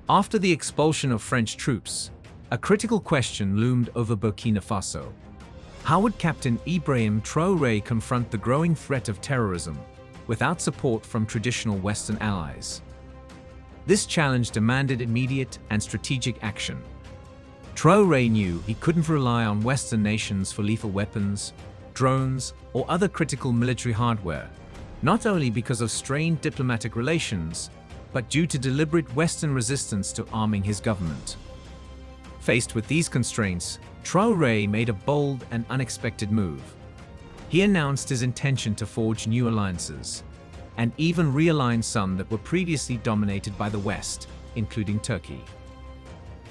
After the expulsion of French troops, a critical question loomed over Burkina Faso. How would Captain Ibrahim Traoré confront the growing threat of terrorism without support from traditional Western allies? This challenge demanded immediate and strategic action. Traoré knew he couldn't rely on Western nations for lethal weapons, drones, or other critical military hardware, not only because of strained diplomatic relations, but due to deliberate Western resistance to arming his government. Faced with these constraints, Traoré made a bold and unexpected move. He announced his intention to forge new alliances, and even realign some that were previously dominated by the West, including Turkey.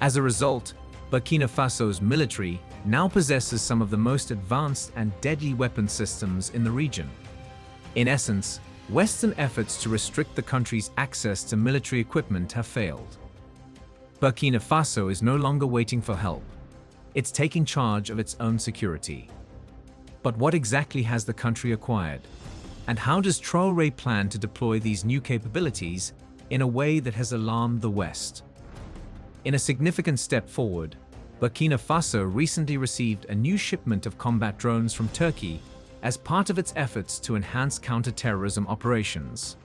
As a result, Burkina Faso's military now possesses some of the most advanced and deadly weapon systems in the region. In essence, Western efforts to restrict the country's access to military equipment have failed. Burkina Faso is no longer waiting for help. It's taking charge of its own security. But what exactly has the country acquired? And how does Traoré plan to deploy these new capabilities in a way that has alarmed the West? In a significant step forward, Burkina Faso recently received a new shipment of combat drones from Turkey as part of its efforts to enhance counter-terrorism operations.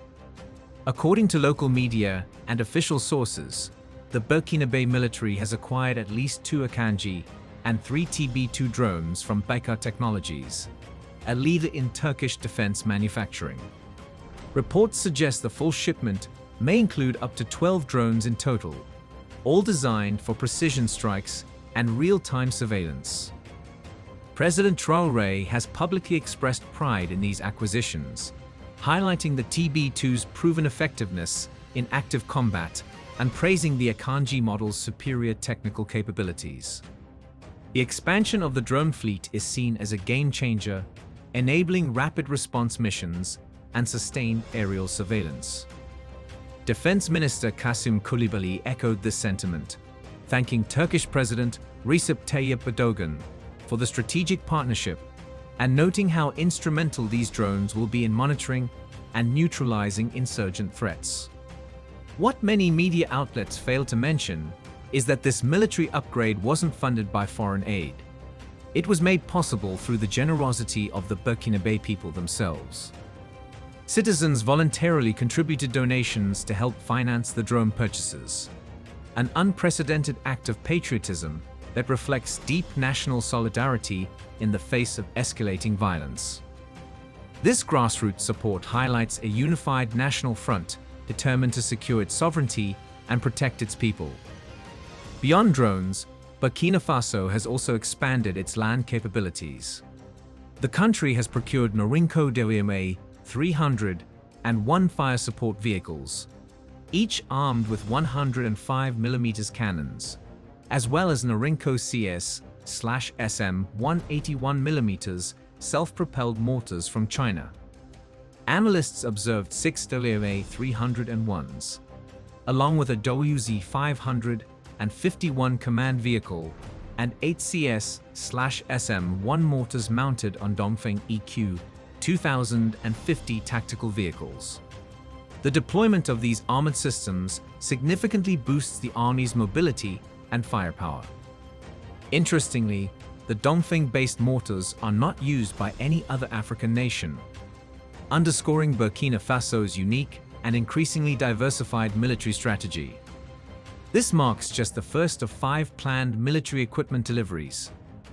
According to local media and official sources, the Burkinabe military has acquired at least 2 Akanji and 3 TB2 drones from Baykar Technologies, a leader in Turkish defense manufacturing. Reports suggest the full shipment may include up to 12 drones in total, all designed for precision strikes and real-time surveillance. President Traoré has publicly expressed pride in these acquisitions, highlighting the TB2's proven effectiveness in active combat and praising the Akanji model's superior technical capabilities. The expansion of the drone fleet is seen as a game-changer, enabling rapid response missions and sustained aerial surveillance. Defense Minister Kasım Kulibali echoed this sentiment, thanking Turkish President Recep Tayyip Erdogan for the strategic partnership and noting how instrumental these drones will be in monitoring and neutralizing insurgent threats. What many media outlets fail to mention is that this military upgrade wasn't funded by foreign aid. It was made possible through the generosity of the Burkinabe people themselves. Citizens voluntarily contributed donations to help finance the drone purchases, an unprecedented act of patriotism that reflects deep national solidarity in the face of escalating violence. This grassroots support highlights a unified national front determined to secure its sovereignty and protect its people. Beyond drones, Burkina Faso has also expanded its land capabilities. The country has procured Norinco DWMA 300 and 1 fire support vehicles, each armed with 105mm cannons, as well as Norinco CS/SM 181mm self-propelled mortars from China. Analysts observed 6 WMA 301s, along with a WZ-500 and 51 command vehicle, and 8 CS/SM-1 mortars mounted on Dongfeng EQ 2050 tactical vehicles. The deployment of these armored systems significantly boosts the army's mobility and firepower. Interestingly, the Dongfeng-based mortars are not used by any other African nation, underscoring Burkina Faso's unique and increasingly diversified military strategy. This marks just the first of 5 planned military equipment deliveries,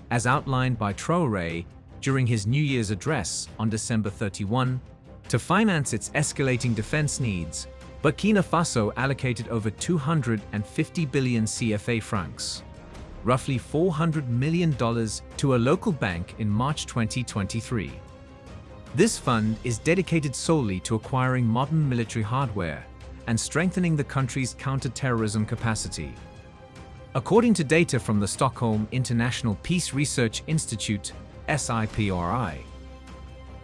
as outlined by Traoré during his New Year's address on December 31. To finance its escalating defense needs, Burkina Faso allocated over 250 billion CFA francs, roughly $400 million, to a local bank in March 2023. This fund is dedicated solely to acquiring modern military hardware and strengthening the country's counter-terrorism capacity. According to data from the Stockholm International Peace Research Institute, SIPRI,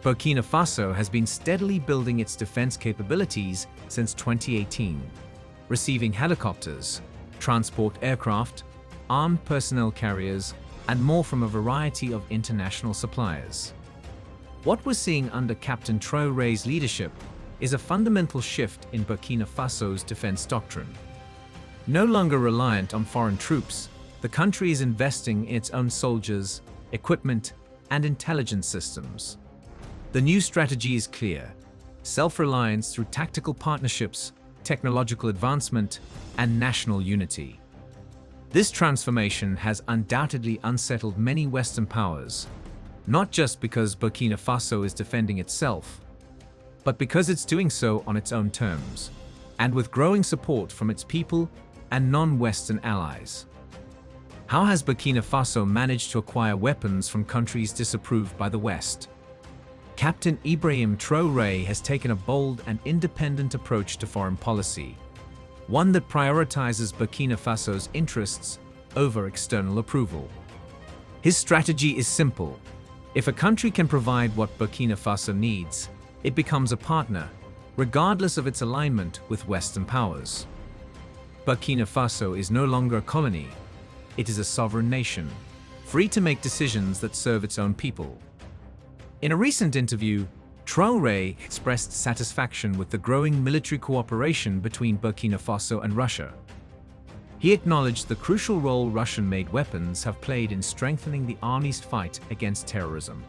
Burkina Faso has been steadily building its defense capabilities since 2018, receiving helicopters, transport aircraft, armed personnel carriers, and more from a variety of international suppliers. What we're seeing under Captain Traoré's leadership is a fundamental shift in Burkina Faso's defense doctrine. No longer reliant on foreign troops, the country is investing in its own soldiers, equipment, and intelligence systems. The new strategy is clear: self-reliance through tactical partnerships, technological advancement, and national unity. This transformation has undoubtedly unsettled many Western powers, not just because Burkina Faso is defending itself, but because it's doing so on its own terms, and with growing support from its people and non-Western allies. How has Burkina Faso managed to acquire weapons from countries disapproved by the West? Captain Ibrahim Traoré has taken a bold and independent approach to foreign policy, one that prioritizes Burkina Faso's interests over external approval. His strategy is simple: if a country can provide what Burkina Faso needs, it becomes a partner, regardless of its alignment with Western powers. Burkina Faso is no longer a colony. It is a sovereign nation, free to make decisions that serve its own people. In a recent interview, Traoré expressed satisfaction with the growing military cooperation between Burkina Faso and Russia. He acknowledged the crucial role Russian-made weapons have played in strengthening the army's fight against terrorism.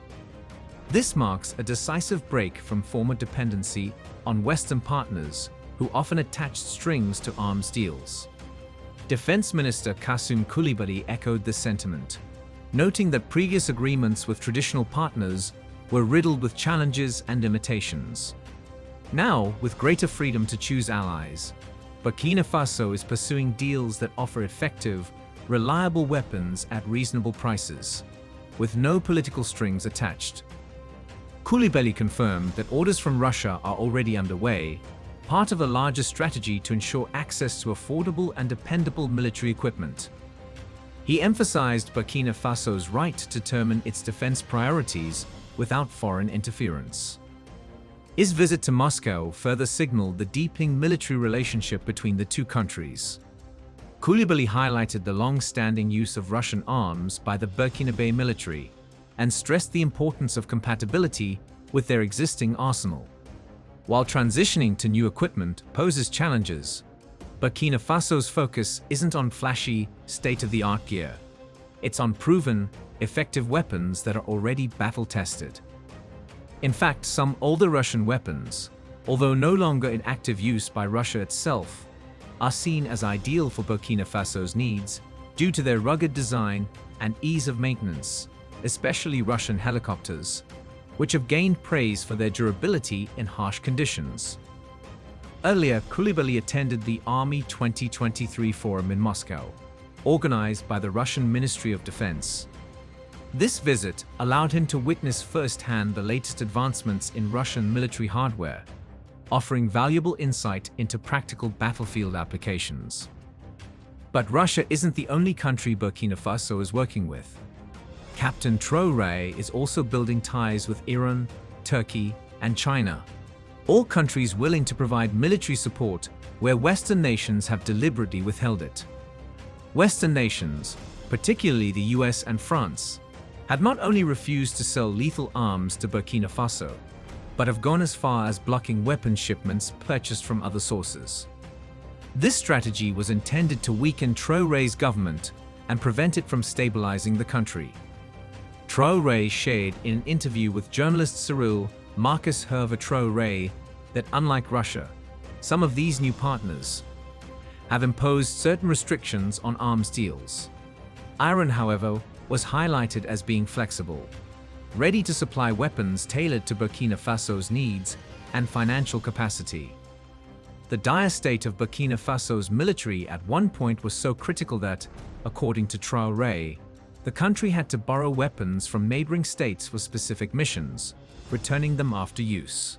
This marks a decisive break from former dependency on Western partners who often attached strings to arms deals. Defense Minister Kassoum Coulibaly echoed this sentiment, noting that previous agreements with traditional partners were riddled with challenges and limitations. Now, with greater freedom to choose allies, Burkina Faso is pursuing deals that offer effective, reliable weapons at reasonable prices, with no political strings attached. Coulibaly confirmed that orders from Russia are already underway, part of a larger strategy to ensure access to affordable and dependable military equipment. He emphasized Burkina Faso's right to determine its defense priorities without foreign interference. His visit to Moscow further signaled the deepening military relationship between the two countries. Coulibaly highlighted the long-standing use of Russian arms by the Burkinabe military and stressed the importance of compatibility with their existing arsenal. While transitioning to new equipment poses challenges, Burkina Faso's focus isn't on flashy, state-of-the-art gear. It's on proven, effective weapons that are already battle-tested. In fact, some older Russian weapons, although no longer in active use by Russia itself, are seen as ideal for Burkina Faso's needs due to their rugged design and ease of maintenance, especially Russian helicopters, which have gained praise for their durability in harsh conditions. Earlier, Coulibaly attended the Army 2023 Forum in Moscow, organized by the Russian Ministry of Defense. This visit allowed him to witness firsthand the latest advancements in Russian military hardware, offering valuable insight into practical battlefield applications. But Russia isn't the only country Burkina Faso is working with. Captain Traoré is also building ties with Iran, Turkey, and China, all countries willing to provide military support where Western nations have deliberately withheld it. Western nations, particularly the US and France, have not only refused to sell lethal arms to Burkina Faso, but have gone as far as blocking weapons shipments purchased from other sources. This strategy was intended to weaken Traoré's government and prevent it from stabilizing the country. Traoré shared in an interview with journalist Cyril Marcus Hervé Traoré that unlike Russia, some of these new partners have imposed certain restrictions on arms deals. Iran, however, was highlighted as being flexible, ready to supply weapons tailored to Burkina Faso's needs and financial capacity. The dire state of Burkina Faso's military at one point was so critical that, according to Traoré, the country had to borrow weapons from neighboring states for specific missions, returning them after use.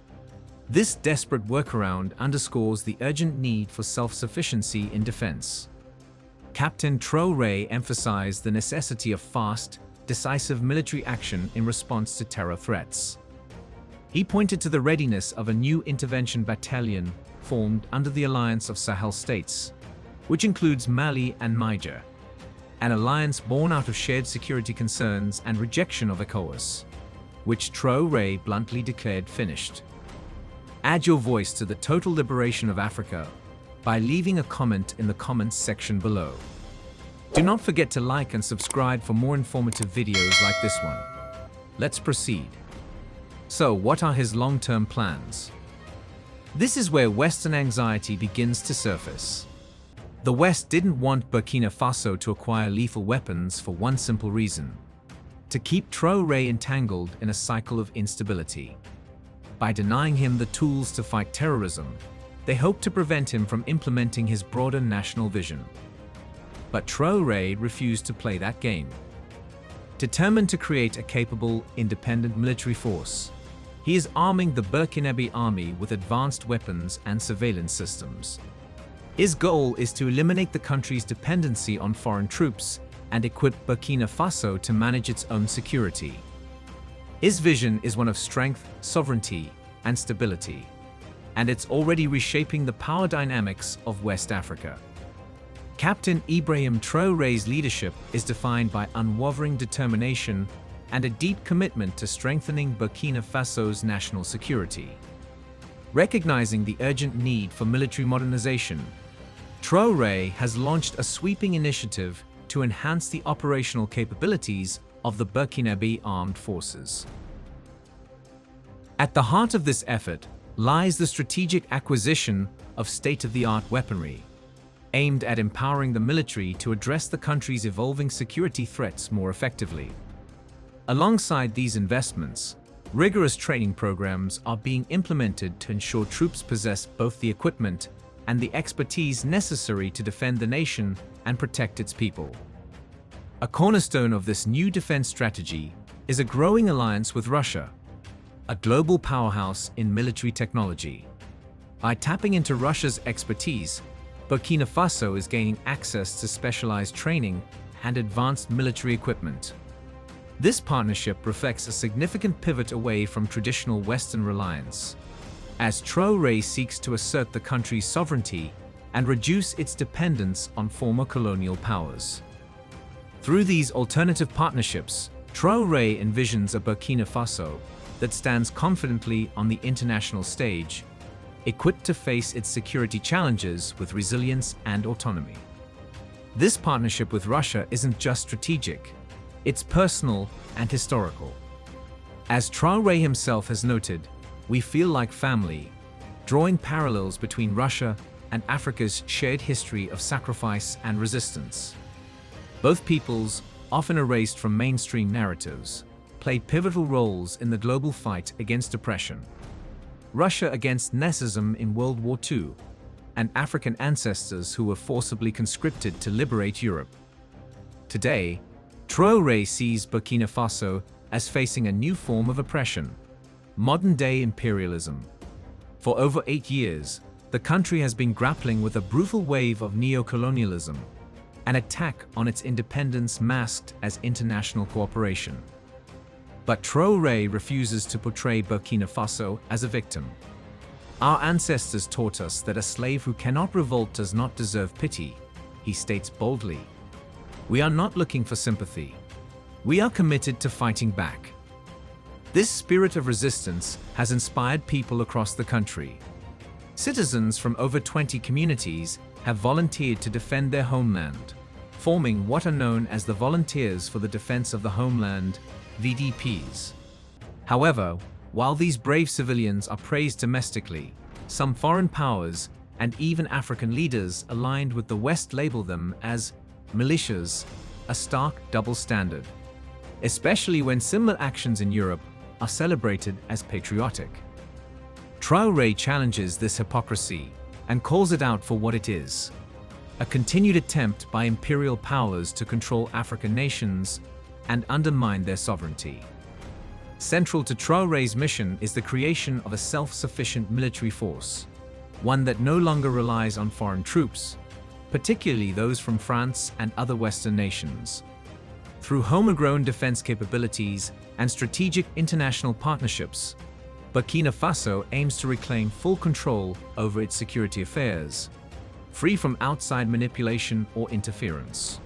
This desperate workaround underscores the urgent need for self-sufficiency in defense. Captain Traoré emphasized the necessity of fast, decisive military action in response to terror threats. He pointed to the readiness of a new intervention battalion formed under the Alliance of Sahel States, which includes Mali and Niger, an alliance born out of shared security concerns and rejection of ECOWAS, which Traoré bluntly declared finished. Add your voice to the total liberation of Africa, by leaving a comment in the comments section below. Do not forget to like and subscribe for more informative videos like this one. Let's proceed. So, what are his long-term plans? This is where Western anxiety begins to surface. The West didn't want Burkina Faso to acquire lethal weapons for one simple reason: to keep Traoré entangled in a cycle of instability. By denying him the tools to fight terrorism, they hoped to prevent him from implementing his broader national vision. But Traoré refused to play that game. Determined to create a capable, independent military force, he is arming the Burkinabe army with advanced weapons and surveillance systems. His goal is to eliminate the country's dependency on foreign troops and equip Burkina Faso to manage its own security. His vision is one of strength, sovereignty, and stability, and it's already reshaping the power dynamics of West Africa. Captain Ibrahim Traoré's leadership is defined by unwavering determination and a deep commitment to strengthening Burkina Faso's national security. Recognizing the urgent need for military modernization, Traoré has launched a sweeping initiative to enhance the operational capabilities of the Burkinabe armed forces. At the heart of this effort lies the strategic acquisition of state-of-the-art weaponry, aimed at empowering the military to address the country's evolving security threats more effectively. Alongside these investments, rigorous training programs are being implemented to ensure troops possess both the equipment and the expertise necessary to defend the nation and protect its people. A cornerstone of this new defense strategy is a growing alliance with Russia, a global powerhouse in military technology. By tapping into Russia's expertise, Burkina Faso is gaining access to specialized training and advanced military equipment. This partnership reflects a significant pivot away from traditional Western reliance, as Traoré seeks to assert the country's sovereignty and reduce its dependence on former colonial powers. Through these alternative partnerships, Traoré envisions a Burkina Faso that stands confidently on the international stage, equipped to face its security challenges with resilience and autonomy. This partnership with Russia isn't just strategic, it's personal and historical. As Traoré himself has noted, "We feel like family," drawing parallels between Russia and Africa's shared history of sacrifice and resistance. Both peoples, often erased from mainstream narratives, played pivotal roles in the global fight against oppression. Russia against Nazism in World War II, and African ancestors who were forcibly conscripted to liberate Europe. Today, Traoré sees Burkina Faso as facing a new form of oppression: modern-day imperialism. For over 8 years, the country has been grappling with a brutal wave of neo-colonialism, an attack on its independence masked as international cooperation. But Traoré refuses to portray Burkina Faso as a victim. "Our ancestors taught us that a slave who cannot revolt does not deserve pity," he states boldly. "We are not looking for sympathy. We are committed to fighting back." This spirit of resistance has inspired people across the country. Citizens from over 20 communities have volunteered to defend their homeland, forming what are known as the Volunteers for the Defense of the Homeland, VDPs. However, while these brave civilians are praised domestically, some foreign powers and even African leaders aligned with the West label them as militias, a stark double standard, especially when similar actions in Europe are celebrated as patriotic. Traoré challenges this hypocrisy and calls it out for what it is: a continued attempt by imperial powers to control African nations and undermine their sovereignty. Central to Traoré's mission is the creation of a self-sufficient military force, one that no longer relies on foreign troops, particularly those from France and other Western nations. Through homegrown defense capabilities and strategic international partnerships, Burkina Faso aims to reclaim full control over its security affairs, free from outside manipulation or interference.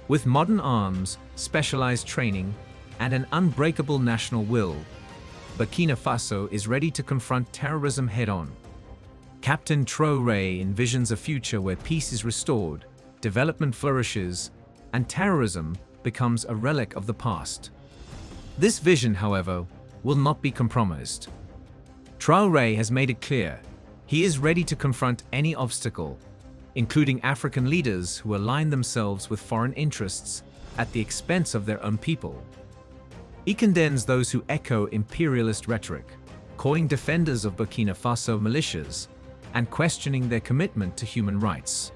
With modern arms, specialized training, and an unbreakable national will, Burkina Faso is ready to confront terrorism head-on. Captain Traoré envisions a future where peace is restored, development flourishes, and terrorism becomes a relic of the past. This vision, however, will not be compromised. Traoré has made it clear he is ready to confront any obstacle, including African leaders who align themselves with foreign interests at the expense of their own people. He condemns those who echo imperialist rhetoric, calling defenders of Burkina Faso militias and questioning their commitment to human rights.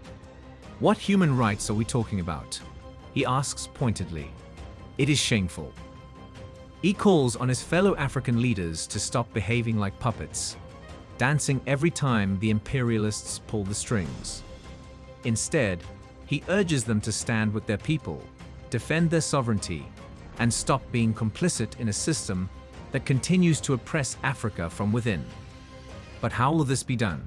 What human rights are we talking about? He asks pointedly. It is shameful. He calls on his fellow African leaders to stop behaving like puppets, dancing every time the imperialists pull the strings. Instead, he urges them to stand with their people, defend their sovereignty, and stop being complicit in a system that continues to oppress Africa from within. But how will this be done?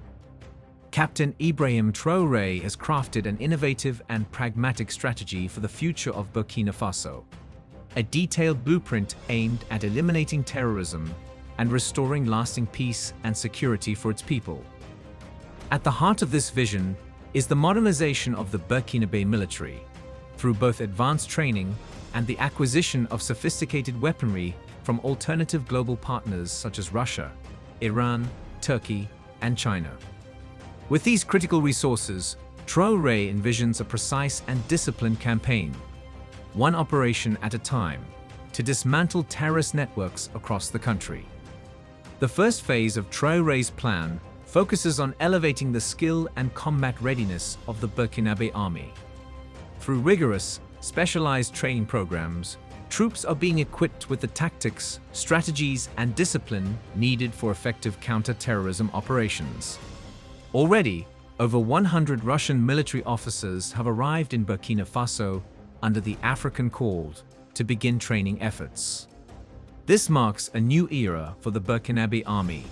Captain Ibrahim Traoré has crafted an innovative and pragmatic strategy for the future of Burkina Faso, a detailed blueprint aimed at eliminating terrorism and restoring lasting peace and security for its people. At the heart of this vision is the modernization of the Burkinabe military, through both advanced training and the acquisition of sophisticated weaponry from alternative global partners such as Russia, Iran, Turkey, and China. With these critical resources, Traoré envisions a precise and disciplined campaign, one operation at a time, to dismantle terrorist networks across the country. The first phase of Traoré's plan focuses on elevating the skill and combat readiness of the Burkinabe army. Through rigorous, specialized training programs, troops are being equipped with the tactics, strategies, and discipline needed for effective counter-terrorism operations. Already, over 100 Russian military officers have arrived in Burkina Faso under the African Call to begin training efforts. This marks a new era for the Burkinabe army,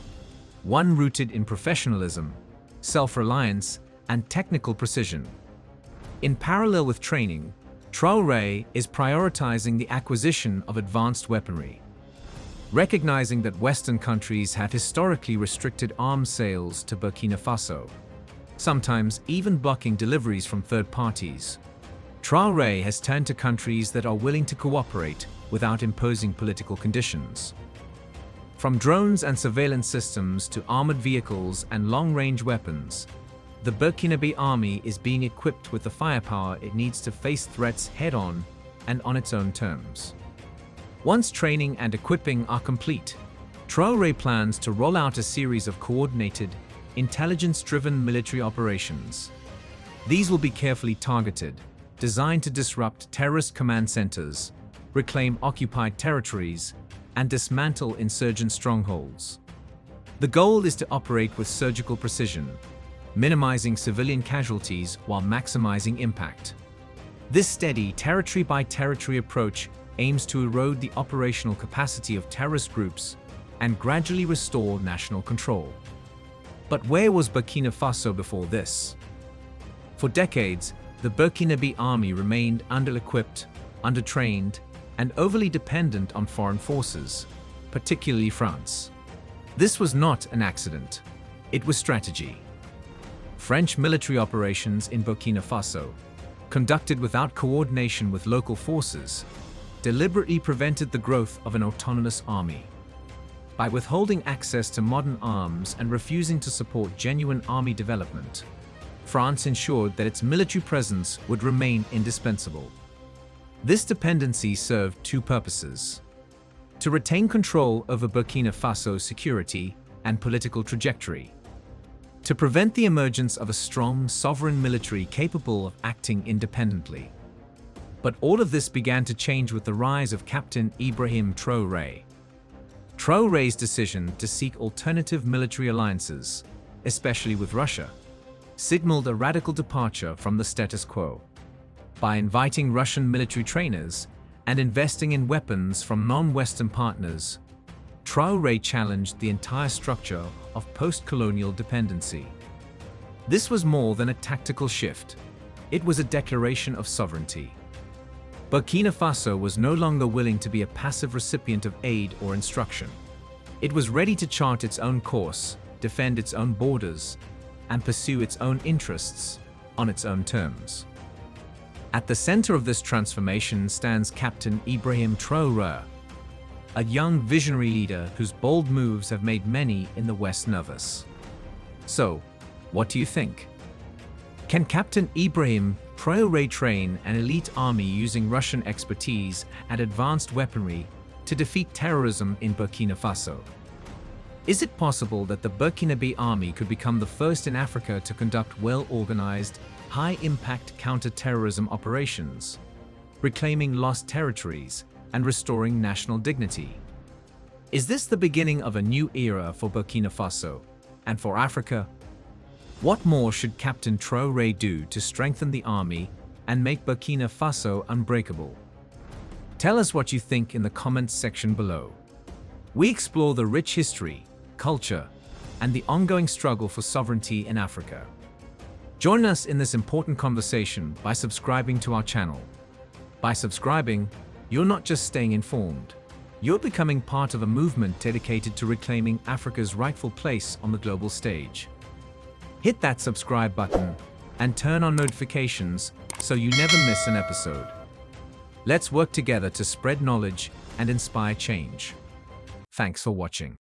one rooted in professionalism, self-reliance, and technical precision. In parallel with training, Traoré is prioritizing the acquisition of advanced weaponry. Recognizing that Western countries have historically restricted arms sales to Burkina Faso, sometimes even blocking deliveries from third parties, Traoré has turned to countries that are willing to cooperate without imposing political conditions. From drones and surveillance systems to armored vehicles and long-range weapons, the Burkinabe army is being equipped with the firepower it needs to face threats head-on and on its own terms. Once training and equipping are complete, Traoré plans to roll out a series of coordinated, intelligence-driven military operations. These will be carefully targeted, designed to disrupt terrorist command centers, reclaim occupied territories, and dismantle insurgent strongholds. The goal is to operate with surgical precision, minimizing civilian casualties while maximizing impact. This steady, territory-by-territory approach aims to erode the operational capacity of terrorist groups and gradually restore national control. But where was Burkina Faso before this? For decades, the Burkinabe army remained under-equipped, under-trained, and overly dependent on foreign forces, particularly France. This was not an accident. It was strategy. French military operations in Burkina Faso, conducted without coordination with local forces, deliberately prevented the growth of an autonomous army. By withholding access to modern arms and refusing to support genuine army development, France ensured that its military presence would remain indispensable. This dependency served two purposes: to retain control over Burkina Faso's security and political trajectory, to prevent the emergence of a strong, sovereign military capable of acting independently. But all of this began to change with the rise of Captain Ibrahim Traoré. Traoré's decision to seek alternative military alliances, especially with Russia, signaled a radical departure from the status quo. By inviting Russian military trainers and investing in weapons from non-Western partners, Traoré challenged the entire structure of post-colonial dependency. This was more than a tactical shift. It was a declaration of sovereignty. Burkina Faso was no longer willing to be a passive recipient of aid or instruction. It was ready to chart its own course, defend its own borders, and pursue its own interests on its own terms. At the center of this transformation stands Captain Ibrahim Traoré, a young visionary leader whose bold moves have made many in the West nervous. So, what do you think? Can Captain Ibrahim Traoré train an elite army using Russian expertise and advanced weaponry to defeat terrorism in Burkina Faso? Is it possible that the Burkinabe army could become the first in Africa to conduct well-organized, high-impact counter-terrorism operations, reclaiming lost territories and restoring national dignity? Is this the beginning of a new era for Burkina Faso and for Africa? What more should Captain Traoré do to strengthen the army and make Burkina Faso unbreakable? Tell us what you think in the comments section below. We explore the rich history, culture, and the ongoing struggle for sovereignty in Africa. Join us in this important conversation by subscribing to our channel. By subscribing, you're not just staying informed, you're becoming part of a movement dedicated to reclaiming Africa's rightful place on the global stage. Hit that subscribe button and turn on notifications so you never miss an episode. Let's work together to spread knowledge and inspire change. Thanks for watching.